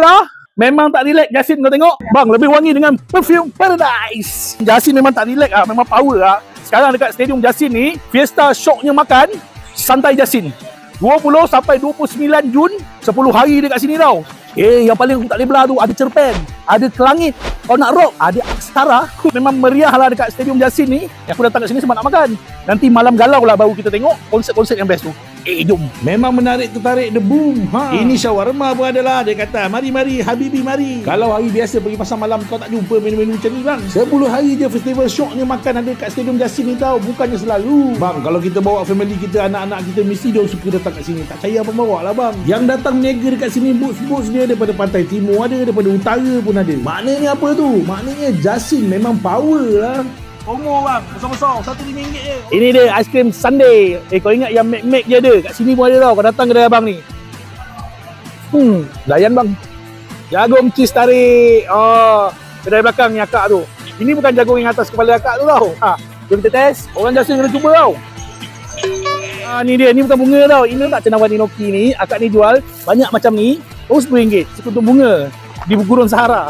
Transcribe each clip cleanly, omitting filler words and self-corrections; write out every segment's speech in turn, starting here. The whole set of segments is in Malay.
Lah. Memang tak relax Jasin, kau tengok. Bang, lebih wangi dengan Perfume Paradise. Jasin memang tak relax lah, memang power lah. Sekarang dekat Stadium Jasin ni, Fiesta Shocknya makan, santai Jasin. 20 sampai 29 Jun, 10 hari dekat sini tau. Yang paling aku tak boleh belah tu, ada Cerpen, ada Kelangit. Kalau nak rock, ada Aksara. Memang meriah lah dekat Stadium Jasin ni. Aku datang kat sini sebab nak makan. Nanti malam galau lah baru kita tengok konsert-konsert yang best tu. Jom. Memang menarik tertarik The Boom. Ini shawarma pun adalah. Dia kata, mari Habibi mari. Kalau hari biasa pergi pasar malam, kau tak jumpa menu-menu macam ni bang. 10 hari je festival shocknya makan ada kat Stadium Jasin ni tau. Bukannya selalu. Bang, kalau kita bawa family kita, anak-anak kita, mesti dia suka datang kat sini. Tak percaya apa bawa lah bang. Yang datang meniaga dekat sini, boots dia daripada pantai timur ada, daripada utara pun ada. Maknanya apa tu? Maknanya Jasin memang power lah. Promo bang, besar-besar, RM1.5 je. Ini dia aiskrim Sunday. Kau ingat yang Mac je ada? Kat sini pun ada tau. Kau datang kedai abang ni. Layan bang. Jagung cheese tarik. Kedai belakang ni akak tu. Ini bukan jagung yang atas kepala akak tu tau. Jom kita test. Orang Jasin kena cuba tau. Ni dia, ni bukan bunga tau. Ini tak cendawan inoki ni. Akak ni jual banyak macam ni. RM10 sekutu bunga di Gurun Sahara.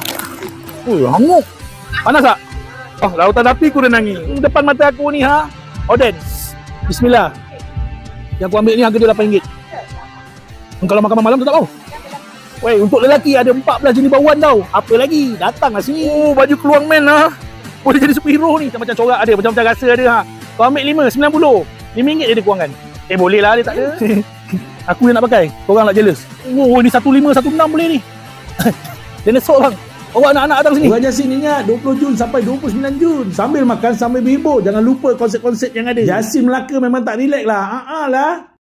Hanguk. Panas tak? Lautan api ku renangi. Depan mata aku ni Oden. Bismillah. Yang aku ambil ni harga dia RM8. Kalau makan malam tu tak tahu. Weh, untuk lelaki ada 14 jenis bauan tau. Apa lagi? Datanglah sini. Baju keluang man lah. Boleh jadi superhero ni. Macam corak ada, macam rasa ada Kau ambil 5, RM90. RM5 dia kurangkan. Boleh lah, dia tak ada. Aku yang nak pakai. Korang nak jealous. Ni 15, 16 boleh ni. Dia nesok bang. Bawa anak-anak datang sini. Orang Jasin ingat 20 Jun sampai 29 Jun. Sambil makan, sambil berhibur. Jangan lupa konsep-konsep yang ada. Jasin Melaka memang tak relax lah. lah.